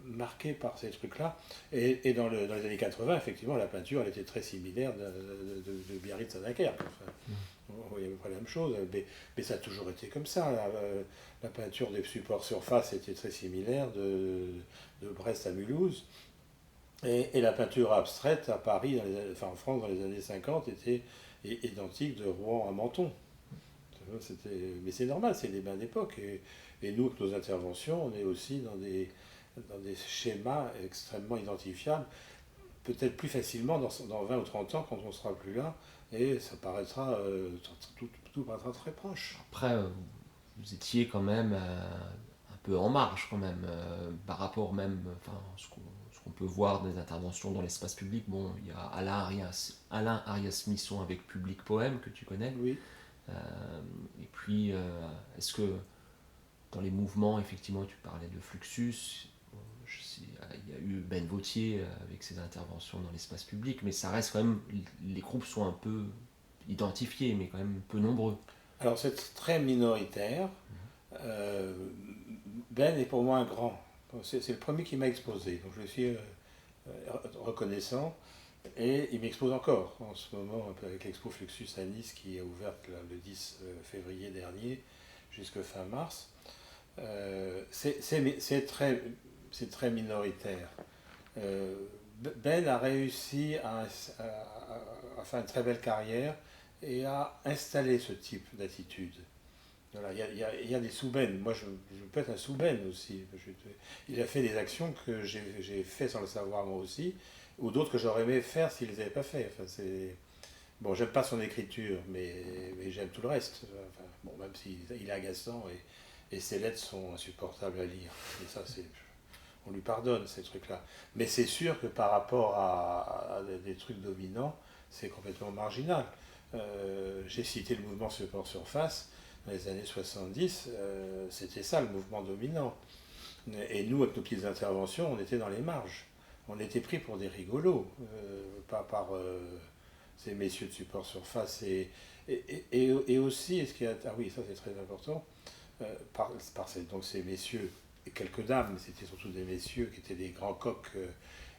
marqué par ces trucs-là. Et dans les années 80, effectivement, la peinture, elle était très similaire de Biarritz à Dunkerque. Enfin, on voyait à peu près la même chose, mais ça a toujours été comme ça. La peinture des supports surface était très similaire de Brest à Mulhouse. Et la peinture abstraite à Paris, en France, dans les années 50, était identique de Rouen à Menton. Mais c'est normal, c'est des bains d'époque. Et nous, avec nos interventions, on est aussi dans des schémas extrêmement identifiables, peut-être plus facilement dans 20 ou 30 ans quand on ne sera plus là, et ça paraîtra, tout paraîtra très proche. Après, vous étiez quand même un peu en marge quand même, par rapport même, enfin, ce qu'on peut voir des interventions dans l'espace public. Bon, il y a Alain Arias-Misson avec Public Poème que tu connais. Oui. Euh, et puis, est-ce que dans les mouvements, effectivement, tu parlais de Fluxus, bon, je sais, il y a eu Ben Vautier avec ses interventions dans l'espace public, mais ça reste quand même, les groupes sont un peu identifiés, mais quand même peu nombreux. Alors c'est très minoritaire. Ben est pour moi un grand. C'est le premier qui m'a exposé, donc je suis reconnaissant. Et il m'expose encore en ce moment avec l'expo Fluxus à Nice qui est ouverte le 10 février dernier jusqu'à fin mars. C'est très minoritaire. Euh, Ben a réussi à faire une très belle carrière et à installer ce type d'attitude. Voilà, il y a des sous-Ben. Moi, je peux être un sous-Ben aussi. Il a fait des actions que j'ai fait sans le savoir moi aussi, ou d'autres que j'aurais aimé faire s'il ne les avait pas fait. Enfin, bon, j'aime pas son écriture, mais j'aime tout le reste. Enfin, bon, même s'il est agaçant et ses lettres sont insupportables à lire. Et ça, on lui pardonne ces trucs-là. Mais c'est sûr que par rapport à des trucs dominants, c'est complètement marginal. J'ai cité le mouvement support surface. Dans les années 70, c'était ça le mouvement dominant. Et nous, avec nos petites interventions, on était dans les marges. On était pris pour des rigolos, pas par ces messieurs de support surface. Et aussi, ah oui, ça c'est très important, donc ces messieurs, et quelques dames, mais c'était surtout des messieurs qui étaient des grands coqs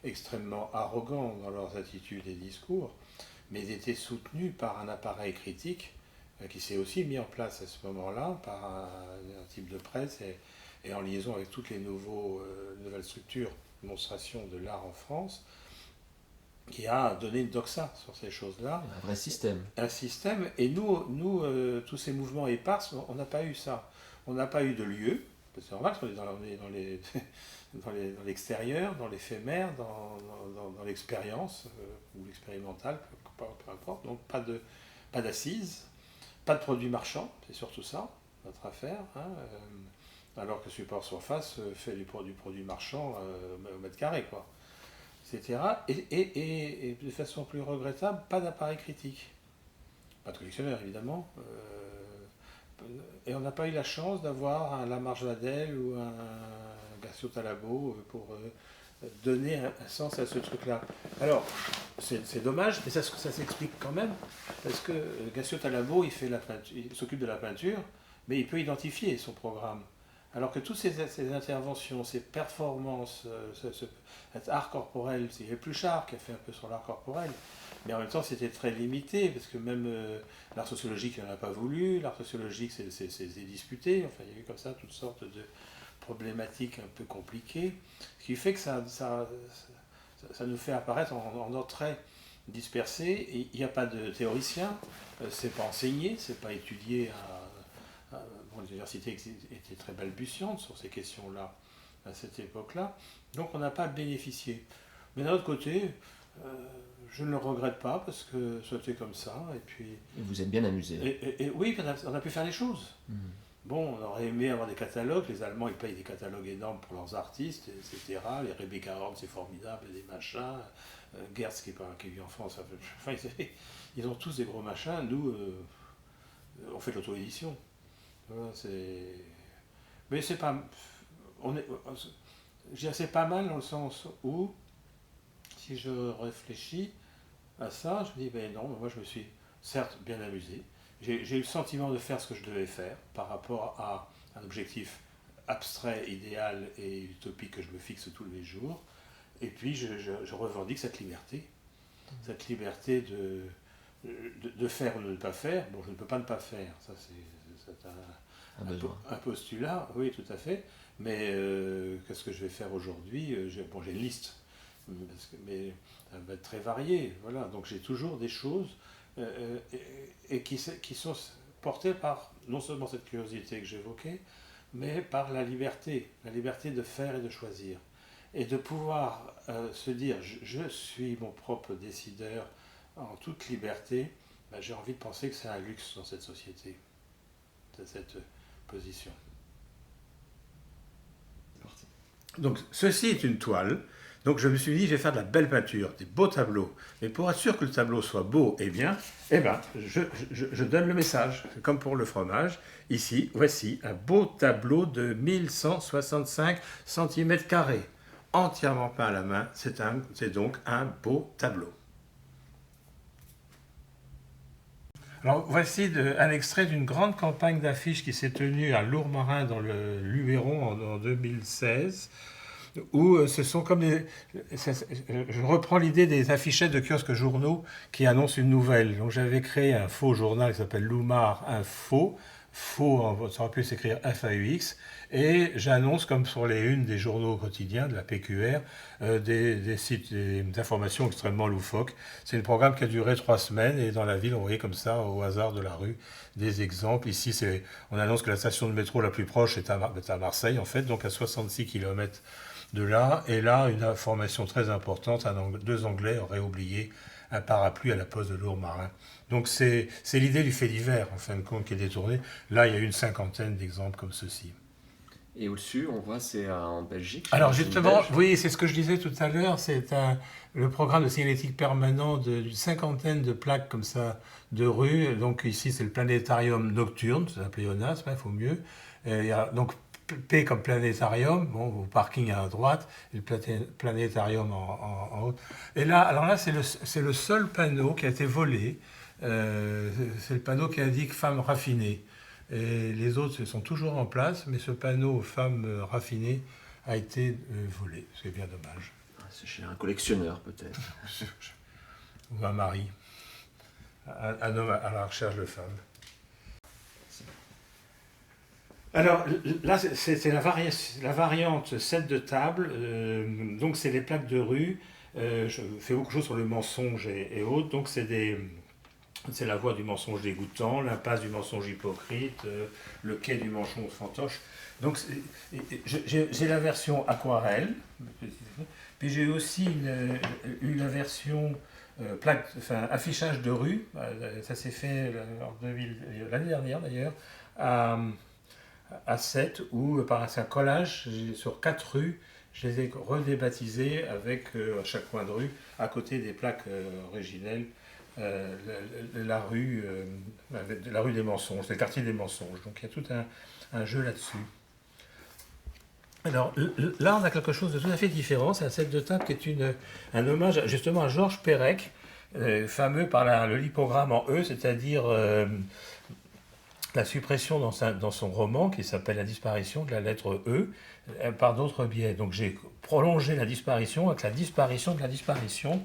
extrêmement arrogants dans leurs attitudes et discours, mais ils étaient soutenus par un appareil critique qui s'est aussi mis en place à ce moment-là par un type de presse et en liaison avec toutes les nouvelles structures de démonstration de l'art en France, qui a donné une doxa sur ces choses-là. Un vrai système. Un système, et nous tous ces mouvements épars, on n'a pas eu ça. On n'a pas eu de lieu, c'est normal parce qu'on est dans l'extérieur, dans l'éphémère, dans l'expérience, ou l'expérimental, peu importe, donc pas d'assises. Pas de produits marchands, c'est surtout ça, notre affaire. Hein, alors que Support Surface fait du produit marchand au mètre carré, quoi, etc. Et de façon plus regrettable, pas d'appareil critique. Pas de collectionneur, évidemment. Et on n'a pas eu la chance d'avoir un Lamarche Vadel ou un Garcio Talabo pour donner un sens à ce truc-là. Alors, c'est dommage, mais ça s'explique quand même, parce que Garcio Talabo, il s'occupe de la peinture, mais il peut identifier son programme. Alors que toutes ces interventions, ces performances, cet art corporel, il y avait Pluchart qui a fait un peu sur l'art corporel, mais en même temps c'était très limité, parce que même l'art sociologique il n'en a pas voulu, l'art sociologique c'est disputé, enfin il y a eu comme ça toutes sortes de problématiques un peu compliquées, ce qui fait que ça nous fait apparaître en ordre très dispersé, et il n'y a pas de théoricien, c'est pas enseigné, c'est pas étudié bon, l'université était très balbutiante sur ces questions-là à cette époque-là, donc on n'a pas bénéficié. Mais d'un autre côté, je ne le regrette pas parce que c'était comme ça. Et puis. Et vous êtes bien amusé. Et oui, on a pu faire les choses. Mmh. Bon, on aurait aimé avoir des catalogues. Les Allemands, ils payent des catalogues énormes pour leurs artistes, etc. Les Rebecca Horn, c'est formidable, des machins. Gertz, qui vit en France, enfin, ils ont tous des gros machins. Nous, on fait de l'auto-édition. Voilà, mais c'est pas. C'est pas mal dans le sens où, si je réfléchis à ça, je me dis, ben non, moi je me suis certes bien amusé. J'ai eu le sentiment de faire ce que je devais faire par rapport à un objectif abstrait, idéal et utopique que je me fixe tous les jours. Et puis je revendique cette liberté de faire ou de ne pas faire. Bon, je ne peux pas ne pas faire, ça c'est un postulat, oui, tout à fait. Mais qu'est-ce que je vais faire aujourd'hui? Bon, j'ai une liste, mais elle va être très variée. Voilà. Donc j'ai toujours des choses et qui sont portées par non seulement cette curiosité que j'évoquais, mais par la liberté de faire et de choisir. Et de pouvoir se dire, je suis mon propre décideur en toute liberté, ben, j'ai envie de penser que c'est un luxe dans cette société. Cette position. C'est parti. Donc ceci est une toile. Donc je me suis dit, je vais faire de la belle peinture, des beaux tableaux. Mais pour être sûr que le tableau soit beau et bien, je donne le message. Comme pour le fromage. Ici, voici un beau tableau de 1165 cm², entièrement peint à la main. C'est donc un beau tableau. Alors voici un extrait d'une grande campagne d'affiches qui s'est tenue à Lourmarin dans le Luberon en 2016. Où ce sont comme je reprends l'idée des affichettes de kiosques journaux qui annoncent une nouvelle. Donc j'avais créé un faux journal qui s'appelle Loumar Info. Faux, ça aurait pu s'écrire FAUX. Et j'annonce, comme sur les unes des journaux quotidiens, de la PQR, des sites, des informations extrêmement loufoques. C'est un programme qui a duré 3 semaines et dans la ville, on voyait comme ça, au hasard de la rue, des exemples. Ici, on annonce que la station de métro la plus proche est à Marseille, en fait, donc à 66 km de là. Et là, une information très importante, 2 Anglais auraient oublié un parapluie à la poste de Lourmarin. Donc c'est l'idée du fait divers, en fin de compte, qui est détournée. Là, il y a une 50aine d'exemples comme ceci. Et au-dessus, on voit, c'est en Belgique. Alors justement, oui, c'est ce que je disais tout à l'heure, c'est le programme de signalétique permanent d'une 50aine de plaques comme ça de rue. Donc ici, c'est le planétarium nocturne, c'est un pléonasme, il faut mieux. Il y a donc P comme planétarium, bon, au parking à droite, et le planétarium en haut. Et là, alors là, c'est le seul panneau qui a été volé. C'est le panneau qui indique femmes raffinées. Et les autres sont toujours en place, mais ce panneau femmes raffinées a été volé. C'est bien dommage. C'est chez un collectionneur, peut-être. Ou un mari. Un homme à la recherche de femmes. Alors là, c'est la variante 7 de table. Donc c'est les plaques de rue. Je fais beaucoup de choses sur le mensonge et autres. Donc c'est la voie du mensonge dégoûtant, l'impasse du mensonge hypocrite, le quai du mensonge fantoche. Donc j'ai la version aquarelle, puis j'ai aussi la version affichage de rue. Ça s'est fait l'année dernière d'ailleurs, à 7, où par un collage sur 4 rues, je les ai redébaptisées avec à chaque coin de rue, à côté des plaques originelles. La rue des mensonges, c'est le quartier des mensonges. Donc il y a tout un jeu là-dessus. Alors là, on a quelque chose de tout à fait différent. C'est un set de table qui est un hommage justement à Georges Perec, fameux par le lipogramme en E, c'est-à-dire la suppression dans son roman qui s'appelle La disparition de la lettre E par d'autres biais. Donc j'ai prolongé la disparition avec la disparition de la disparition,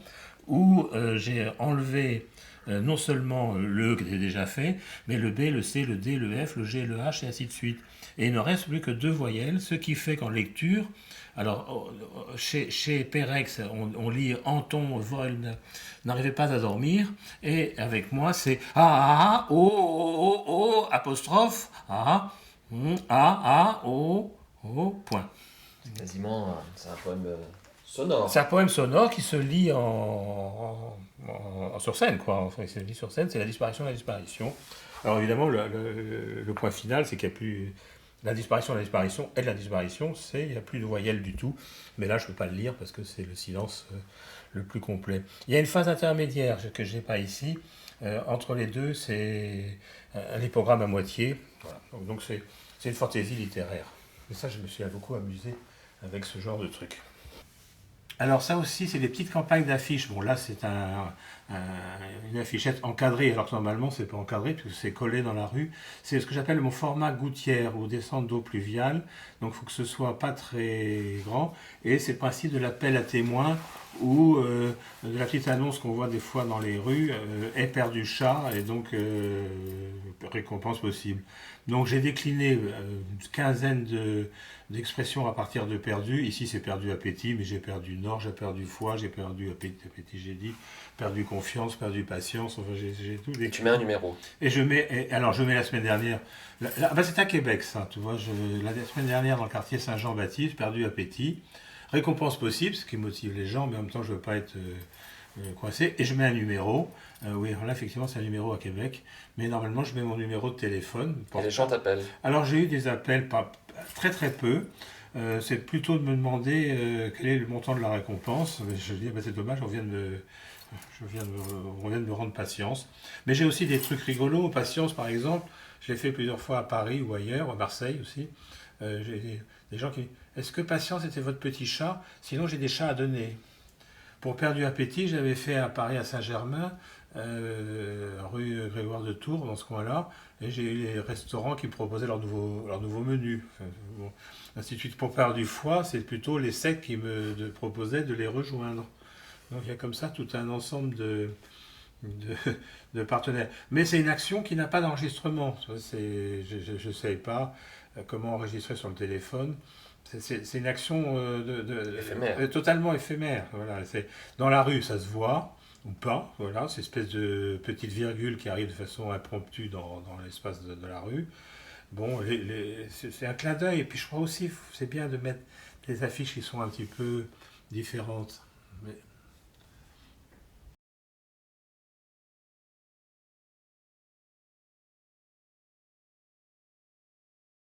où j'ai enlevé non seulement le E qui était déjà fait, mais le B, le C, le D, le F, le G, le H, et ainsi de suite. Et il ne reste plus que 2 voyelles, ce qui fait qu'en lecture, alors chez Pérex, on lit Anton Vol n'arrivait pas à dormir, et avec moi c'est A, A, O, O, O, O, apostrophe, A, A, O, O, point. C'est quasiment, c'est un poème sonore. C'est un poème sonore qui se lit sur scène, quoi. Enfin, il se lit sur scène, c'est la disparition de la disparition. Alors évidemment, le point final, c'est qu'il n'y a plus la disparition de la disparition et de la disparition, il n'y a plus de voyelles du tout. Mais là, je ne peux pas le lire parce que c'est le silence le plus complet. Il y a une phase intermédiaire que je n'ai pas ici. Entre les deux, c'est un lipogramme à moitié. Voilà. Donc c'est une fantaisie littéraire. Et ça, je me suis beaucoup amusé avec ce genre de truc. Alors ça aussi, c'est des petites campagnes d'affiches. Bon, là, c'est une affichette encadrée, alors que normalement, c'est pas encadré, puisque c'est collé dans la rue. C'est ce que j'appelle mon format gouttière, ou descente d'eau pluviale. Donc, il faut que ce soit pas très grand. Et c'est le principe de l'appel à témoins, ou de la petite annonce qu'on voit des fois dans les rues, est perdu chat, et donc récompense possible. Donc, j'ai décliné une quinzaine d'expressions à partir de perdu. Ici, c'est perdu appétit, mais j'ai perdu nord, j'ai perdu foi, j'ai perdu appétit, j'ai dit, perdu confiance, perdu patience, enfin, j'ai tout. Et tu mets un numéro. Et je mets la semaine dernière, c'est à Québec, ça, tu vois, la semaine dernière, dans le quartier Saint-Jean-Baptiste, perdu appétit, récompense possible, ce qui motive les gens, mais en même temps, je veux pas être coincé, et je mets un numéro. Oui, alors là, effectivement, c'est un numéro à Québec, mais normalement, je mets mon numéro de téléphone. Et les gens t'appellent. Alors, j'ai eu des appels, pas, très très peu. C'est plutôt de me demander quel est le montant de la récompense. Je dis, bah, c'est dommage, on vient de me rendre patience. Mais j'ai aussi des trucs rigolos. Patience, par exemple, je l'ai fait plusieurs fois à Paris ou ailleurs, à Marseille aussi. J'ai des gens qui disent, est-ce que Patience était votre petit chat? Sinon, j'ai des chats à donner. Pour perdre du appétit, j'avais fait à Paris, à Saint-Germain, rue Grégoire de Tours, dans ce coin-là, et j'ai eu les restaurants qui me proposaient leur nouveau menu. Enfin, bon, ainsi de suite. Pour perdre du foie, c'est plutôt les secs qui proposaient de les rejoindre. Donc il y a comme ça tout un ensemble de, de partenaires. Mais c'est une action qui n'a pas d'enregistrement. Je ne sais pas comment enregistrer sur le téléphone. C'est une action Éphémère. totalement éphémère. Voilà, dans la rue, ça se voit ou pas. Voilà, c'est une espèce de petite virgule qui arrive de façon impromptue dans l'espace de la rue. Bon, c'est un clin d'œil. Et puis je crois aussi, c'est bien de mettre des affiches qui sont un petit peu différentes. Mais